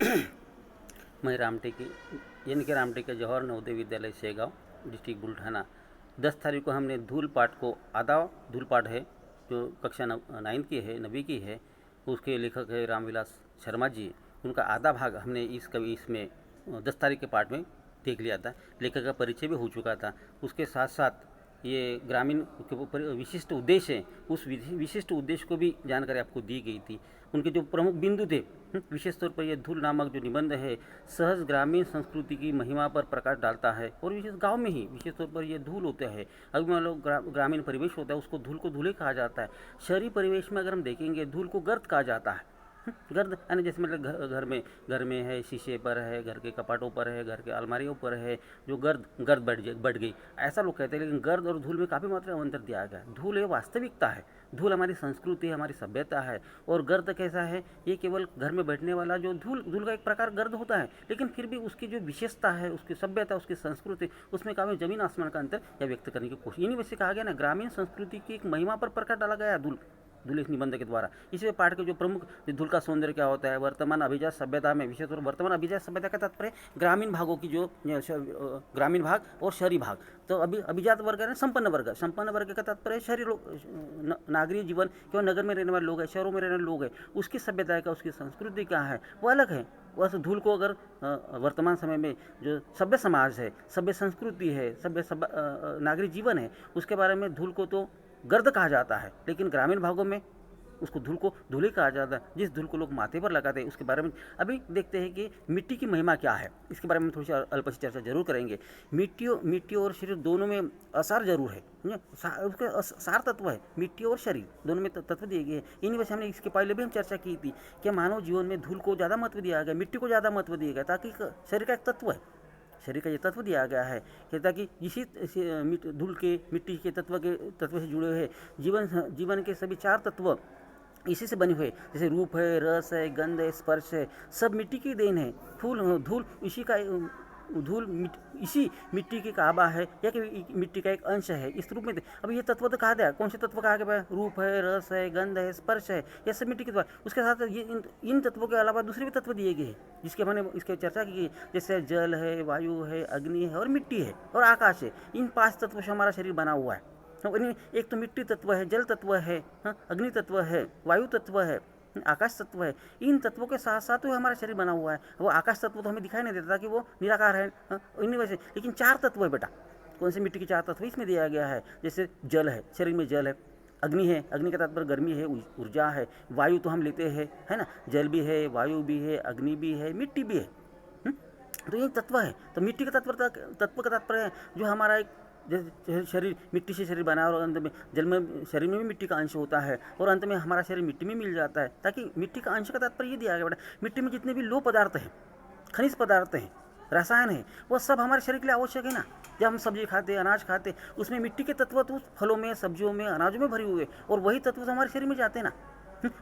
मैं रामटेके यानी कि रामटेके जवाहर नवोदय विद्यालय शेगांव डिस्ट्रिक्ट बुल्ढाना 10 तारीख को हमने धूल पाठ को आधा धूल पाठ है जो कक्षा 9th की है 9वीं की है। उसके लेखक है रामविलास शर्मा जी। उनका आधा भाग हमने इसमें 10 तारीख के पाठ में देख लिया था। लेखक का परिचय भी हो चुका था। उसके साथ साथ ये ग्रामीण के ऊपर विशिष्ट उद्देश्य है, उस विशिष्ट उद्देश्य को भी जानकारी आपको दी गई थी। उनके जो प्रमुख बिंदु थे, विशेष तौर पर यह धूल नामक जो निबंध है सहज ग्रामीण संस्कृति की महिमा पर प्रकाश डालता है। और विशेष गांव में ही विशेष तौर पर यह धूल होता है। अभी मान लो ग्रामीण परिवेश होता है, उसको धूल को धूले कहा जाता है। शहरी परिवेश में अगर हम देखेंगे धूल को गर्द कहा जाता है। गर्द यानी जैसे मतलब घर में है, शीशे पर है, घर के कपाटों पर है, घर के अलमारियों पर है, जो गर्द बढ़ गई, ऐसा लोग कहते हैं। लेकिन गर्द और धूल में काफ़ी मात्रा में अंतर दिया गया है। धूल ये वास्तविकता है, धूल हमारी संस्कृति है, हमारी सभ्यता है। और गर्द कैसा है, ये केवल घर में बैठने वाला जो धूल का एक प्रकार गर्द होता है, लेकिन फिर भी उसकी जो विशेषता है, उसकी सभ्यता, उसकी संस्कृति, उसमें काफ़ी जमीन आसमान का अंतर या व्यक्त करने की कोशिश। इन्हीं में से कहा गया ना, ग्रामीण संस्कृति की एक महिमा पर प्रकाश डाला गया धूल इस निबंध के द्वारा। इसी पाठ के जो प्रमुख धूल का सौंदर्य क्या होता है, वर्तमान अभिजात सभ्यता में, विशेषतौर वर्तमान अभिजात सभ्यता का तात्पर्य ग्रामीण भागों की जो ग्रामीण भाग और शहरी भाग। तो अभिजात वर्ग है ना, संपन्न वर्ग का तात्पर्य शहरी लोग, नागरिक जीवन केवल नगर में रहने वाले लोग हैं, शहरों में रहने वाले लोग हैं। उसकी सभ्यता का, उसकी संस्कृति क्या है, वो अलग है। वह धूल को अगर वर्तमान समय में जो सभ्य समाज है, सभ्य संस्कृति है, सभ्य नागरिक जीवन है, उसके बारे में धूल को तो गर्द कहा जाता है। लेकिन ग्रामीण भागों में उसको धूल को धूली कहा जाता है। जिस धूल को लोग माथे पर लगाते हैं, उसके बारे में अभी देखते हैं कि मिट्टी की महिमा क्या है। इसके बारे में थोड़ी सी अल्प सी चर्चा जरूर करेंगे। मिट्टी और शरीर दोनों में असार जरूर है, उसके सार तत्व है। मिट्टी और शरीर दोनों में तत्व दिए गए हैं। इन्हीं वजह से हमने इसके पहले भी हम चर्चा की थी कि मानव जीवन में धूल को ज़्यादा महत्व दिया गया, मिट्टी को ज़्यादा महत्व दिया गया, ताकि शरीर का एक तत्व है, शरीर का ये तत्व दिया गया है कि ताकि इसी धूल के, मिट्टी के तत्व से जुड़े हुए जीवन के सभी 4 तत्व इसी से बने हुए, जैसे रूप है, रस है, गंध है, स्पर्श है, सब मिट्टी की देन है। धूल इसी मिट्टी की काबा है, या कि मिट्टी का एक अंश है, इस रूप में। अब ये तत्व तो कहा गया, कौन से तत्व कहा गया? रूप है, रस है, गंध है, स्पर्श है, ये सब मिट्टी के द्वारा। उसके साथ ये इन तत्वों के अलावा दूसरे भी तत्व दिए गए हैं, जिसके मैंने इसके चर्चा की, जैसे जल है, वायु है, अग्नि है और मिट्टी है और आकाश है। इन 5 तत्वों से हमारा शरीर बना हुआ है। एक तो मिट्टी तत्व है, जल तत्व है, अग्नि तत्व है, वायु तत्व है, आकाश तत्व है। इन तत्वों के साथ साथ वो हमारा शरीर बना हुआ है। वो आकाश तत्व तो हमें दिखाई नहीं देता कि वो निराकार है, इन्हीं वजह से। लेकिन 4 तत्व है बेटा। कौन से? मिट्टी के 4 तत्व इसमें दिया गया है। जैसे जल है, शरीर में जल है। अग्नि है, अग्नि का तात्पर्य गर्मी है, ऊर्जा है। वायु तो हम लेते हैं, है ना, जल भी है, वायु भी है, अग्नि भी है, मिट्टी भी है। तो ये तत्व है। तो मिट्टी का तत्व का तात्पर्य है जो हमारा एक, जैसे शरीर मिट्टी से शरीर बना, और अंत में जल में, शरीर में भी मिट्टी का अंश होता है, और अंत में हमारा शरीर मिट्टी में मिल जाता है। ताकि मिट्टी का अंश का तात्पर्य ये दिया गया बेटा, मिट्टी में जितने भी लोह पदार्थ हैं, खनिज पदार्थ हैं, रसायन है, वो सब हमारे शरीर के लिए आवश्यक है ना। जब हम सब्जी खाते, अनाज खाते, उसमें मिट्टी के तत्व तो उस फलों में, सब्जियों में, अनाजों में भरे हुए, और वही तत्व तो हमारे शरीर में जाते हैं ना।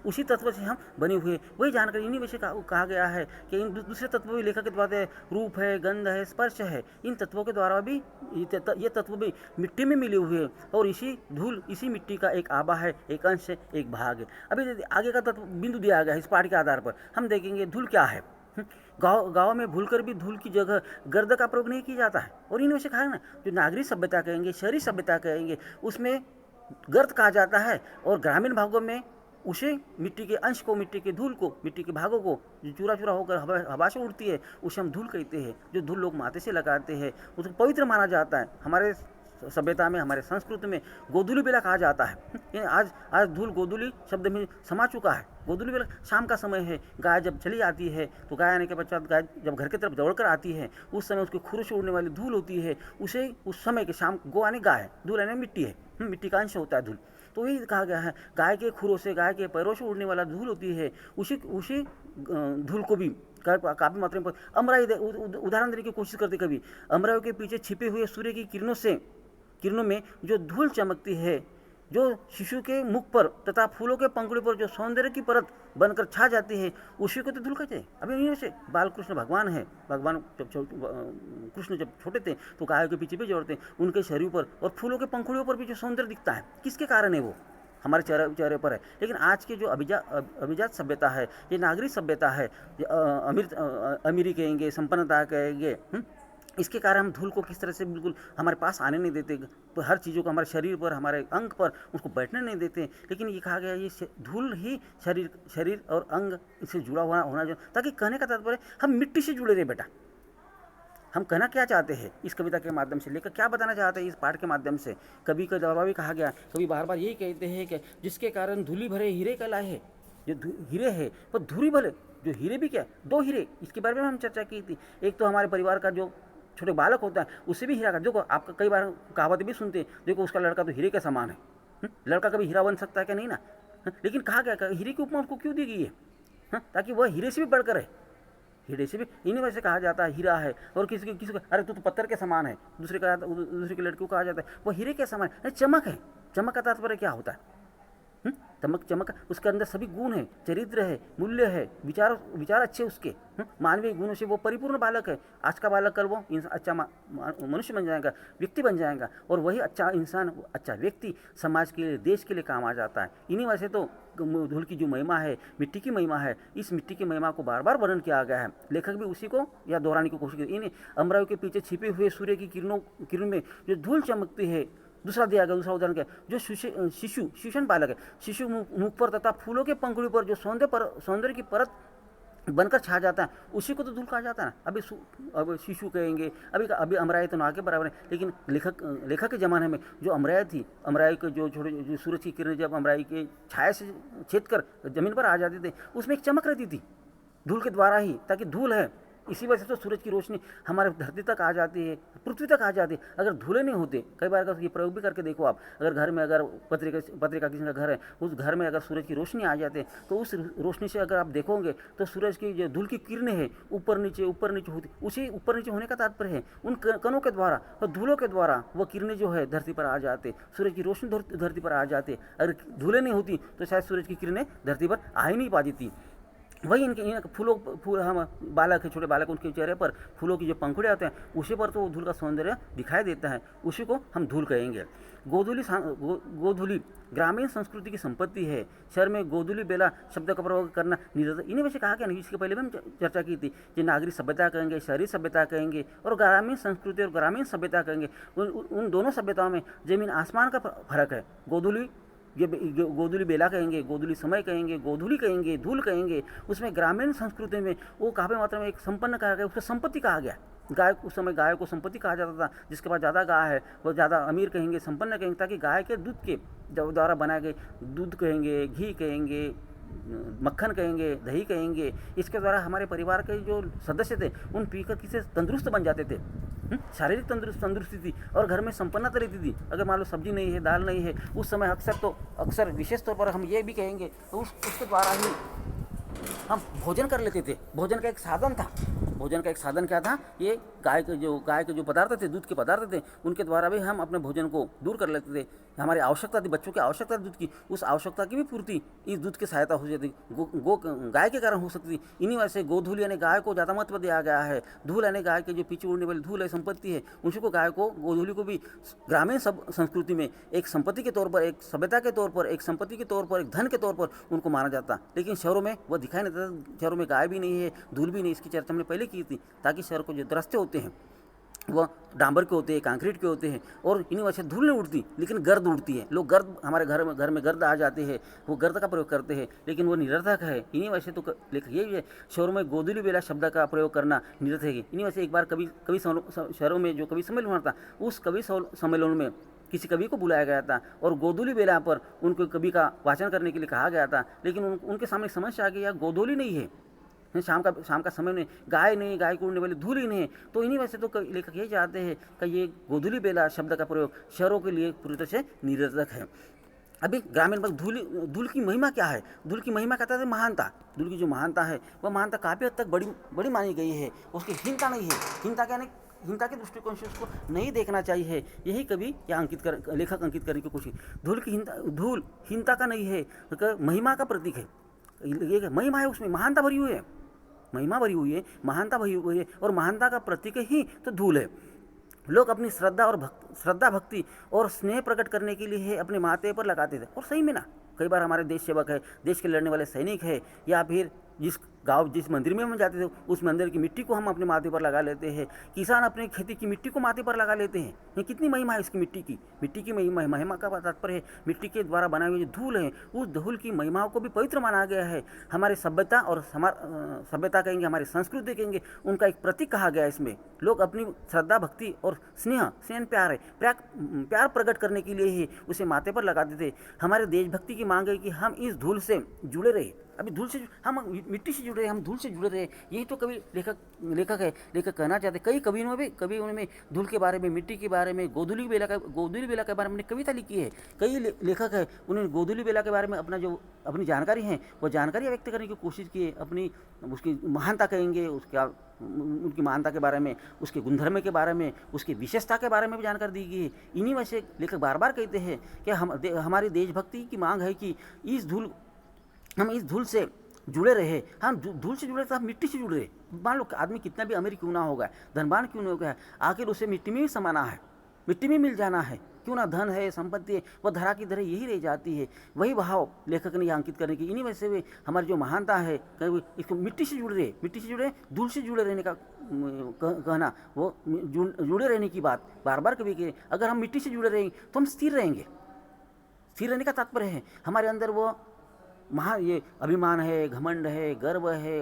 उसी तत्व से हम बने हुए, वही जानकारी इन्हीं विषय कहा गया है कि इन दूसरे तत्व भी लेखक के द्वारा, रूप है, गंध है, स्पर्श है, इन तत्वों के द्वारा भी ये तत्व भी मिट्टी में मिले हुए हैं। और इसी धूल, इसी मिट्टी का एक आभा है, एक अंश है, एक भाग है। अभी आगे का तत्व बिंदु दिया गया है। इस पाठ के आधार पर हम देखेंगे धूल क्या है। गाँव में भूलकर भी धूल की जगह गर्द का प्रयोग नहीं किया जाता है। और इन विषय कहा ना, जो नागरिक सभ्यता कहेंगे, शहरी सभ्यता कहेंगे, उसमें गर्द कहा जाता है। और ग्रामीण भागों में उसे मिट्टी के अंश को, मिट्टी के धूल को, मिट्टी के भागों को जो चूरा चूरा होकर हवा से उड़ती है, उसे हम धूल कहते हैं। जो धूल लोग माथे से लगाते हैं, उसको पवित्र माना जाता है। हमारे सभ्यता में, हमारे संस्कृति में गोधूली बेला कहा जाता है। आज धूल गोधूली शब्द में समा चुका है। गोधूली बेला शाम का समय है। गाय जब चली आती है, तो गाय आने के पश्चात गाय जब घर की तरफ दौड़कर आती है, उस समय उसके खुरों से उड़ने वाली धूल होती है। उसे उस समय के शाम, गो आने गाय, धूल आने मिट्टी है, मिट्टी का अंश होता है धूल। तो यही कहा गया है, गाय के खुरों से, गाय के पैरों से उड़ने वाला धूल होती है। उसी धूल को भी काफ़ी मात्रा में अमराई, उदाहरण देने की कोशिश करते कभी, अमराई के पीछे छिपे हुए सूर्य की किरणों में जो धूल चमकती है, जो शिशु के मुख पर तथा फूलों के पंखुड़ी पर जो सौंदर्य की परत बनकर छा जाती है, उसी को तो धूल कहते हैं। अभी यहीं से बाल कृष्ण भगवान है, भगवान कृष्ण जब छोटे थे तो गायों के पीछे भी जोड़ते हैं, उनके शरीर पर और फूलों के पंखुड़ियों पर भी जो सौंदर्य दिखता है, किसके कारण है वो? हमारे चेहरे चेहरे पर है। लेकिन आज की जो अभिजात सभ्यता है, ये नागरिक सभ्यता है, ये अमीरी कहेंगे, संपन्नता कहेंगे, इसके कारण हम धूल को किस तरह से बिल्कुल हमारे पास आने नहीं देते, तो हर चीज़ों को हमारे शरीर पर, हमारे अंग पर उसको बैठने नहीं देते। लेकिन ये कहा गया ये धूल ही शरीर और अंग इससे जुड़ा हुआ होना चाहिए, ताकि कहने का तात्पर्य हम मिट्टी से जुड़े रहे बेटा। हम कहना क्या चाहते हैं इस कविता के माध्यम से, लेकर क्या बताना चाहते हैं इस पाठ के माध्यम से। कवि का जवाब भी कहा गया, कवि बार बार यही कहते हैं कि जिसके कारण धूली भरे हीरे कहलाए है। जो हीरे है वो धूली भले, जो हीरे भी क्या, दो हीरे, इसके बारे में हम चर्चा की थी। एक तो हमारे परिवार का जो छोटे बालक होता है उससे भी हीरा का, देखो आपका कई बार कहावत भी सुनते हैं, देखो उसका लड़का तो हीरे के समान है। लड़का कभी हीरा बन सकता है क्या, नहीं ना। लेकिन कहा गया हीरे की उपमा उसको क्यों दी गई है, ताकि वह हीरे से भी बढ़कर है। हीरे से भी इन्हीं वजह से कहा जाता है हीरा है। और किसी को अरे तू तो पत्थर के समान है, दूसरे की लड़की को कहा जाता है वो हीरे के समान है। चमक है, चमक का तात्पर्य क्या होता है, चमक उसके अंदर सभी गुण है, चरित्र है, मूल्य है, विचार अच्छे उसके, मानवीय गुणों से वो परिपूर्ण बालक है। आज का बालक कल वो अच्छा मनुष्य बन जाएगा, व्यक्ति बन जाएगा, और वही अच्छा इंसान, अच्छा व्यक्ति समाज के लिए, देश के लिए काम आ जाता है। इन्हीं वजह से तो धूल की जो महिमा है, मिट्टी की महिमा है, इस मिट्टी की महिमा को बार बार वर्णन किया गया है। लेखक भी उसी को या दोहराने की कोशिश की। इन्हें अमरावती के पीछे छिपे हुए सूर्य की किरण में जो धूल चमकती है। दूसरा दिया गया, दूसरा उदाहरण क्या, जो शिशु बालक है, शिशु मुख पर तथा फूलों के पंखुड़ी पर जो सौंदर्य की परत बनकर छा जाता है, उसी को तो धूल कहा जाता है ना। अब शिशु कहेंगे, अभी अमराई तो ना के बराबर है, लेकिन लेखक के ज़माने में जो अमराई थी, अमराई के जो छोटे सूरज की किरणें जब अमराई के छाया से छेद कर जमीन पर आ जाते थे, उसमें एक चमक रहती थी धूल के द्वारा ही, ताकि धूल है इसी वजह से तो सूरज की रोशनी हमारे धरती तक आ जाती है, पृथ्वी तक आ जाती है। अगर धूले नहीं होते, कई बार अगर ये प्रयोग भी करके देखो आप, अगर घर में अगर पत्रिका किसी का घर है, उस घर में अगर सूरज की रोशनी आ जाते तो उस रोशनी से अगर आप देखोगे तो सूरज की जो धूल की किरणें हैं ऊपर नीचे होती, उसी ऊपर नीचे होने का तात्पर्य है उन कणों के द्वारा और धूलों के द्वारा वो किरणें जो है धरती पर आ जाते, सूरज की रोशनी धरती पर आ जाती। अगर धूलें नहीं होती तो शायद सूरज की किरणें धरती पर आ ही नहीं पाती थी। वही इन फूल हम बालक है, छोटे बालक, उनके चेहरे पर फूलों की जो पंखुड़े आते हैं, उसी पर तो धूल का सौंदर्य दिखाई देता है, उसी को हम धूल कहेंगे। गोधूली ग्रामीण संस्कृति की संपत्ति है। शहर में गोधूली बेला शब्द का प्रयोग करना निरर्थक। इन्हीं वजह से कहा गया नहीं, इसके पहले भी हम चर्चा की थी, जो नागरिक सभ्यता कहेंगे, शहरी सभ्यता कहेंगे, और ग्रामीण संस्कृति और ग्रामीण सभ्यता कहेंगे। उन दोनों सभ्यताओं में जमीन आसमान का फर्क है। गोधूली बेला कहेंगे, गोधूली समय कहेंगे, गोधूली कहेंगे, धूल कहेंगे। उसमें ग्रामीण संस्कृति में वो काफ़ी मात्रा में एक संपन्न कहा गया, उसको संपत्ति कहा गया। गाय उस समय गाय को संपत्ति कहा जाता था, जिसके पास ज़्यादा गाय है वो ज़्यादा अमीर कहेंगे, संपन्न कहेंगे, ताकि गाय के दूध के द्वारा बनाए गए दूध कहेंगे, घी कहेंगे, मक्खन कहेंगे, दही कहेंगे, इसके द्वारा हमारे परिवार के जो सदस्य थे उन पीकर किसी तंदुरुस्त बन जाते थे। शारीरिक तंदुरुस्ती थी और घर में संपन्नता रहती थी। अगर मान लो सब्जी नहीं है, दाल नहीं है, उस समय अक्सर विशेष तौर पर हम ये भी कहेंगे तो उसके द्वारा ही हम भोजन कर लेते थे। भोजन का एक साधन था। भोजन का एक साधन क्या था, ये गाय के जो पदार्थ थे, दूध के पदार्थ थे, उनके द्वारा भी हम अपने भोजन को दूर कर लेते थे। हमारी आवश्यकता थी, बच्चों की आवश्यकता दूध की, उस आवश्यकता की भी पूर्ति इस दूध की सहायता हो जाती, गाय के कारण हो सकती थी। इन्हीं वजह से गोधूल यानी गाय को ज़्यादा महत्व दिया गया है। धूल यानी गाय के जो पीछे उड़ने वाली धूल है, संपत्ति है, उसी को गाय को, गोधूली को भी ग्रामीण संस्कृति में एक संपत्ति के तौर पर, एक सभ्यता के तौर पर, एक संपत्ति के तौर पर, एक धन के तौर पर उनको माना जाता। लेकिन शहरों में वह दिखाई नहीं देता। शहरों में गाय भी नहीं है, धूल भी नहीं। इसकी चर्चा हमने पहले की थी, ताकि शहर को जो रास्ते होते हैं वह डांबर के होते हैं, कंक्रीट के होते हैं, और इन्हीं वजह से धूल नहीं उड़ती, लेकिन गर्द उड़ती है। लोग गर्द, हमारे घर में गर्द आ जाते हैं, वो गर्द का प्रयोग करते हैं, लेकिन वो निरर्थक है। इन्हीं वजह से तो यही है, शहरों में गोधूली बेला शब्द का प्रयोग करना निरर्थक है। इन्हीं वजह से एक बार कवि शहरों में जो कवि सम्मेलन हुआ था, उस कवि सम्मेलन में किसी कवि को बुलाया गया था और गोधूली बेला पर उनको कवि का वाचन करने के लिए कहा गया था। लेकिन उनके सामने समस्या आ गई, यार गोधूली नहीं है, शाम का समय में गाय नहीं, गाय को उड़ने वाली धूल ही नहीं है। तो इन्हीं वजह से तो लेखक ये चाहते हैं कि ये गोधूली बेला शब्द का प्रयोग शहरों के लिए पूरी तरह से निरर्थक है। अभी ग्रामीण पर धूल की महिमा क्या है? धूल की महिमा कहता है महानता। धूल की जो महानता है वह महानता काफ़ी हद तक बड़ी मानी गई है। उसकी हीनता नहीं है। हीनता के दृष्टिकोण से उसको नहीं देखना चाहिए। यही कवि या लेखक अंकित करने की कोशिश। धूल हीनता का नहीं है, महिमा का प्रतीक है। ये महिमा है, उसमें महानता भरी हुई है, महिमा भरी हुई है, महानता भरी हुई है, और महानता का प्रतीक ही तो धूल है। लोग अपनी श्रद्धा और श्रद्धा भक्ति और स्नेह प्रकट करने के लिए अपने माथे पर लगाते थे। और सही में ना, कई बार हमारे देश सेवक है, देश के लड़ने वाले सैनिक है, या फिर जिस गांव जिस मंदिर में हम जाते थे उस मंदिर की मिट्टी को हम अपने माथे पर लगा लेते हैं। किसान अपनी खेती की मिट्टी को माथे पर लगा लेते हैं। ये कितनी महिमा है इसकी मिट्टी की महिमा का तात्पर्य है मिट्टी के द्वारा बनाए हुए जो धूल है, उस धूल की महिमाओं को भी पवित्र माना गया है। हमारी सभ्यता और सभ्यता कहेंगे, हमारी संस्कृति कहेंगे, उनका एक प्रतीक कहा गया है। इसमें लोग अपनी श्रद्धा भक्ति और स्नेह प्यार है, प्यार प्रकट करने के लिए ही उसे माथे पर लगाते थे। हमारे देशभक्ति की मांग है कि हम इस धूल से जुड़े रहे। अभी धूल से हम मिट्टी से जुड़े रहे, हम धूल से जुड़े रहे, यही तो कवि लेखक कहना चाहते। कई कवियों में धूल के बारे में, मिट्टी के बारे में, गोधूली बेला के बारे में कविता लिखी है। कई लेखक है, उन्होंने गोधूली बेला के बारे में अपनी जानकारी है वो जानकारी व्यक्त करने की कोशिश की है। अपनी उसकी महानता कहेंगे, उनकी महानता के बारे में, उसके गुणधर्म के बारे में, उसकी विशेषता के बारे में भी जानकारी दी गई है। इन्हीं में से लेखक बार बार कहते हैं कि हमारी देशभक्ति की मांग है कि हम इस धूल से जुड़े रहे। हम धूल से जुड़े तो हम मिट्टी से जुड़ रहे। मान लो आदमी कितना भी अमीर क्यों ना होगा, धनवान क्यों नहीं होगा, आखिर उसे मिट्टी में ही समाना है, मिट्टी में मिल जाना है। क्यों ना धन है, संपत्ति है, वह धरा की धरे यही रह जाती है। वही भाव लेखक ने अंकित करने की। इन्हीं वजह से भी हमारी जो महानता है, इसको मिट्टी से जुड़े धूल से जुड़े रहने का कहना, वो जुड़े रहने की बात बार बार कभी कहे। अगर हम मिट्टी से जुड़े रहेंगे तो हम स्थिर रहेंगे। स्थिर रहने का तात्पर्य है हमारे अंदर वो ये अभिमान है, घमंड है, गर्व है,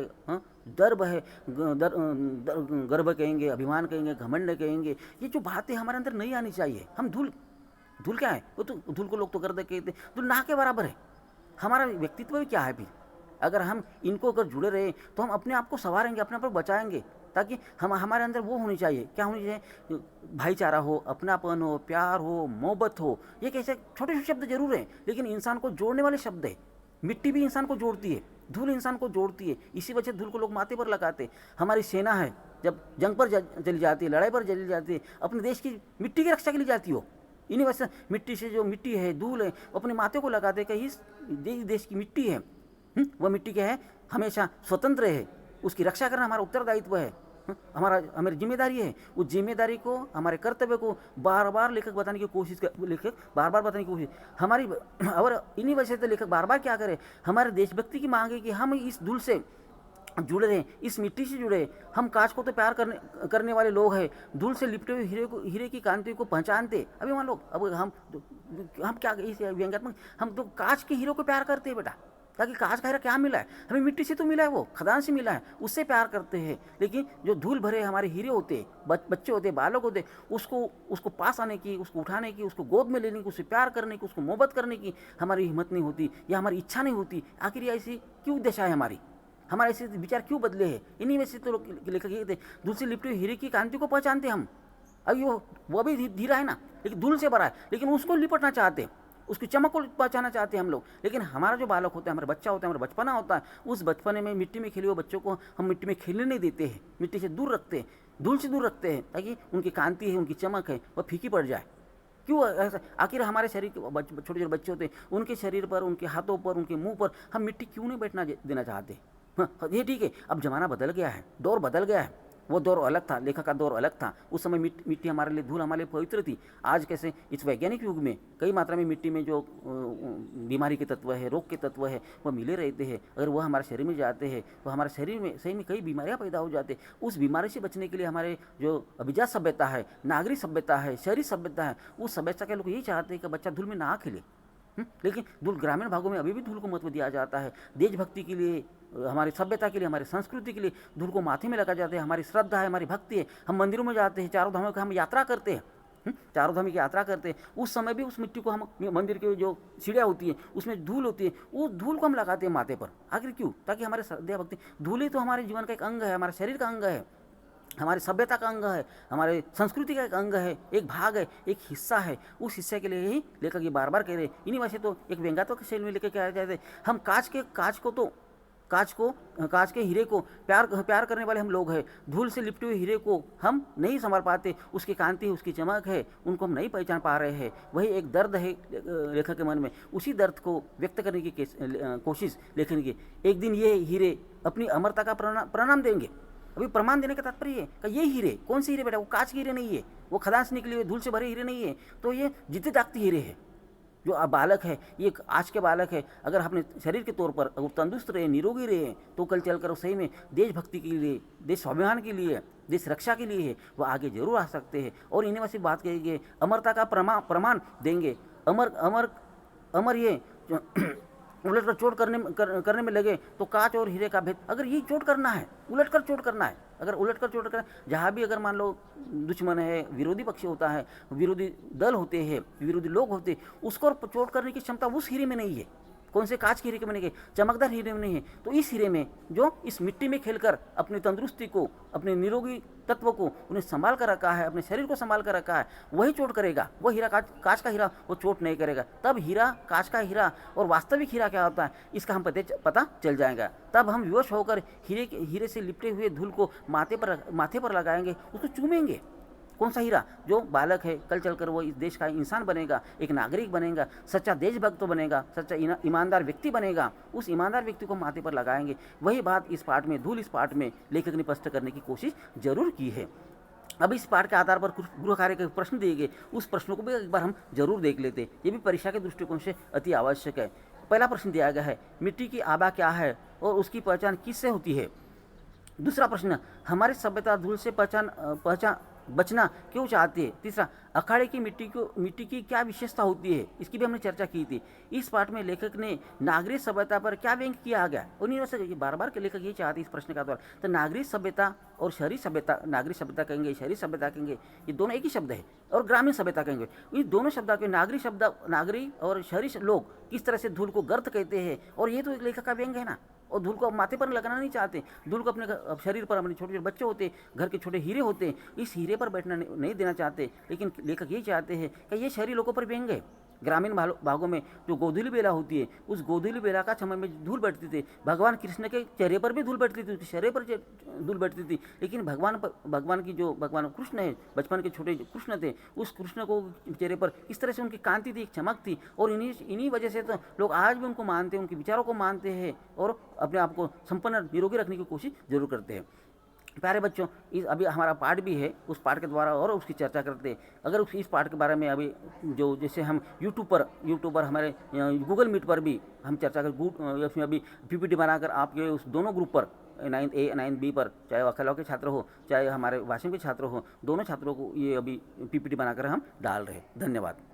दर्भ है, गर्व कहेंगे, अभिमान कहेंगे, घमंड कहेंगे, ये जो बातें हमारे अंदर नहीं आनी चाहिए। हम धूल क्या है, वो तो धूल को लोग तो गर्द कहते हैं, धूल ना के बराबर है। हमारा व्यक्तित्व भी क्या है फिर? अगर हम इनको अगर जुड़े रहे तो हम अपने आप को संवारेंगे, अपने आप को बचाएंगे, ताकि हमारे अंदर वो होनी चाहिए, क्या होनी चाहिए? भाईचारा हो, अपनापन हो, प्यार हो, मोहब्बत हो। ये कैसे छोटे छोटे शब्द जरूर हैं, लेकिन इंसान को जोड़ने वाले शब्द है। मिट्टी भी इंसान को जोड़ती है, धूल इंसान को जोड़ती है। इसी वजह से धूल को लोग माथे पर लगाते। हमारी सेना है, जब जंग पर चली जाती है, लड़ाई पर चली जाती है, अपने देश की मिट्टी की रक्षा के लिए जाती हो। इन्हीं वजह से मिट्टी से जो मिट्टी है, धूल है, अपने माथे को लगाते कि इस देश की मिट्टी है, वह मिट्टी क्या है, हमेशा स्वतंत्र है, उसकी रक्षा करना हमारा उत्तरदायित्व है, हमारी जिम्मेदारी है। उस जिम्मेदारी को, हमारे कर्तव्य को बार बार लेखक बताने की कोशिश हमारी। और इन्हीं वजह से लेखक बार बार क्या करे, हमारे देशभक्ति की मांग है कि हम इस धूल से जुड़े रहे, इस मिट्टी से जुड़े। हम कांच को तो प्यार करने वाले लोग हैं, धूल से लिपटे हुए हीरे की कांति को पहचानते। अभी मान लो, अब हम क्या इस व्यंग्यात्मक, हम तो कांच के हीरो को प्यार करते हैं बेटा, ताकि कांच का हीरा क्या मिला है हमें, मिट्टी से तो मिला है, वो खदान से मिला है, उससे प्यार करते हैं। लेकिन जो धूल भरे हमारे हीरे होते, बच्चे होते, बालक होते, उसको पास आने की, उसको उठाने की, उसको गोद में लेने की, उससे प्यार करने की, उसको मोहब्बत करने की हमारी हिम्मत नहीं होती, या हमारी इच्छा नहीं होती। आखिर ये ऐसी क्यों दशा है हमारी, हमारे ऐसे विचार क्यों बदले हैं? इन्हीं में से तो लेखक ये थे, धूल से लिपटे हुए हीरे की कांति को पहचानते हम। अभी वो भी धीरा है ना, लेकिन धूल से भरा है, लेकिन उसको लिपटना चाहते हैं, उसकी चमक को पहचाना चाहते हैं हम लोग। लेकिन हमारा जो बालक होता है, हमारा बच्चा होता है, हमारा बचपना होता है, उस बचपने में मिट्टी में खेले हुए बच्चों को हम मिट्टी में खेलने नहीं देते हैं, मिट्टी से दूर रखते हैं, धूल से दूर रखते हैं, ताकि उनकी कांति है, उनकी चमक है, वह फीकी पड़ जाए। क्यों ऐसा? आखिर हमारे शरीर के छोटे छोटे बच्चे होते हैं, उनके शरीर पर, उनके हाथों पर, उनके मुंह पर हम मिट्टी क्यों नहीं बैठना देना चाहते? हाँ, ये ठीक है, अब जमाना बदल गया है, दौर बदल गया है। वो दौर अलग था, लेखक का दौर अलग था। उस समय मिट्टी हमारे लिए, धूल हमारे लिए पवित्र थी। आज कैसे इस वैज्ञानिक युग में कई मात्रा में मिट्टी में जो बीमारी के तत्व है, रोग के तत्व है, वह मिले रहते हैं। अगर वह हमारे शरीर में जाते हैं तो हमारे शरीर में सही में कई बीमारियां पैदा हो जाती हैं। उस बीमारी से बचने के लिए हमारे जो अभिजात सभ्यता है, नागरिक सभ्यता है, शहरी सभ्यता है, उस सभ्यता के लोग यही चाहते हैं कि बच्चा धूल में ना खेले। लेकिन धूल ग्रामीण भागों में अभी भी धूल को महत्व दिया जाता है। देशभक्ति के लिए, हमारी सभ्यता के लिए, हमारी संस्कृति के लिए धूल को माथे में लगा जाते हैं। हमारी श्रद्धा है, हमारी भक्ति है। हम मंदिरों में जाते हैं, चारों धामों की हम यात्रा करते हैं, चारों धाम की यात्रा करते हैं। उस समय भी उस मिट्टी को हम, मंदिर की जो सीढ़ियाँ होती है उसमें धूल होती है, उस धूल को हम लगाते हैं माथे पर। आखिर क्यों? ताकि हमारे श्रद्धा भक्ति, धूल ही तो हमारे जीवन का एक अंग है, हमारे शरीर का अंग है, हमारी सभ्यता का अंग है, हमारे संस्कृति का एक अंग है, एक भाग है, एक हिस्सा है। उस हिस्से के लिए ही लेखक ये बार बार कह रहे हैं। इन्हीं वजह से तो एक व्यंग्यात्मक शैली में लेकर कहा जाते हैं, हम कांच के हीरे को प्यार करने वाले हम लोग हैं। धूल से लिपटे हुए हीरे को हम नहीं संभाल पाते, उसकी कांति, उसकी चमक है, उनको हम नहीं पहचान पा रहे हैं। वही एक दर्द है लेखक के मन में। उसी दर्द को व्यक्त करने की कोशिश लेखक की। एक दिन ये हीरे अपनी अमरता का प्रणाम देंगे। अभी प्रमाण देने का तात्पर्य है कि ये हीरे, कौन से हीरे बेटा, वो कांच के हीरे नहीं है, वो खदान से निकले हुए धूल से भरे हीरे नहीं है, तो ये जीते जागते हीरे है। जो अब बालक है, ये आज के बालक है, अगर अपने शरीर के तौर पर अगर तंदुरुस्त रहे, निरोगी रहे, तो कल चलकर सही में देशभक्ति के लिए, देश स्वाभिमान के लिए, देश रक्षा के लिए है वो आगे जरूर आ सकते हैं। और इन्हें वैसे बात कहेंगे, अमरता का प्रमाण देंगे। अमर अमर अमर ये उलट कर चोट करने में लगे तो कांच और हीरे का भेद, अगर ये चोट करना है, उलट कर चोट करना है, अगर उलट कर चोट करना, जहाँ भी अगर मान लो दुश्मन है, विरोधी पक्ष होता है, विरोधी दल होते हैं, विरोधी लोग होते हैं, उसको चोट करने की क्षमता उस हीरे में नहीं है। कौन से कांच के हीरे के में नहीं है, चमकदार हीरे में नहीं है। तो इस हीरे में, जो इस मिट्टी में खेलकर अपनी तंदुरुस्ती को, अपने निरोगी तत्व को उन्हें संभाल कर रखा है, अपने शरीर को संभाल कर रखा है, वही चोट करेगा। वो हीरा कांच का हीरा वो चोट नहीं करेगा। तब हीरा, कांच का हीरा और वास्तविक हीरा क्या होता है इसका हम पता चल जाएगा। तब हम विवश होकर हीरे से लिपटे हुए धूल को माथे पर लगाएंगे, उसको चूमेंगे। कौन सा हीरा, जो बालक है, कल चलकर वो इस देश का इंसान बनेगा, एक नागरिक बनेगा, सच्चा देशभक्त बनेगा, सच्चा ईमानदार व्यक्ति बनेगा, उस ईमानदार व्यक्ति को माथे पर लगाएंगे। वही बात इस पाठ में, धूल इस पाठ में लेखक ने स्पष्ट करने की कोशिश जरूर की है। अब इस पाठ के आधार पर कुछ गृह कार्य के प्रश्न दिए गए, उस प्रश्नों को भी एक बार हम जरूर देख लेते। ये भी परीक्षा के दृष्टिकोण से अति आवश्यक है। पहला प्रश्न दिया गया है, मिट्टी की आभा क्या है और उसकी पहचान किससे होती है। दूसरा प्रश्न, हमारी सभ्यता धूल से पहचान बचना क्यों चाहती है। तीसरा, अखाड़े की मिट्टी की क्या विशेषता होती है, इसकी भी हमने चर्चा की थी। इस पाठ में लेखक ने नागरिक सभ्यता पर क्या व्यंग किया गया, उन्हीं से बार बार के लेखक ये चाहते हैं इस प्रश्न का द्वारा। तो नागरिक सभ्यता और शहरी सभ्यता, नागरिक सभ्यता कहेंगे, शहरी सभ्यता कहेंगे, ये दोनों एक ही शब्द है। और ग्रामीण सभ्यता कहेंगे, इन दोनों शब्दों के नागरिक और शहरी लोग किस तरह से धूल को गर्त कहते हैं, और ये तो लेखक का व्यंग है ना। और धूल को माथे पर लगाना नहीं चाहते, धूल को अपने शरीर पर, अपने छोटे छोटे बच्चे होते, घर के छोटे हीरे होते, इस हीरे पर बैठना नहीं देना चाहते। लेकिन लेखक ये चाहते हैं कि ये शहरी लोगों पर व्यंग है। ग्रामीण भागों में जो गोधूली बेला होती है, उस गोधूली बेला का समय में धूल बैठती थी, भगवान कृष्ण के चेहरे पर भी धूल बैठती थी, उसके चेहरे पर धूल बैठती थी। लेकिन भगवान कृष्ण है, बचपन के छोटे कृष्ण थे, उस कृष्ण को चेहरे पर इस तरह से उनकी कांति थी, एक चमक थी। और इन्हीं वजह से तो लोग आज भी उनको मानते हैं, उनके विचारों को मानते हैं और अपने आप को संपन्न निरोगी रखने की कोशिश जरूर करते हैं। प्यारे बच्चों, इस अभी हमारा पाठ भी है, उस पाठ के द्वारा और उसकी चर्चा करते हैं। अगर इस पाठ के बारे में अभी जो जैसे हम यूट्यूब पर हमारे गूगल मीट पर भी हम चर्चा कर, उसमें अभी पीपीटी बनाकर आपके उस दोनों ग्रुप पर 9A 9B पर, चाहे अखिलाव के छात्र हो चाहे हमारे वाशिम के छात्र हो, दोनों छात्रों को ये अभी पीपीटी बनाकर हम डाल रहे हैं। धन्यवाद।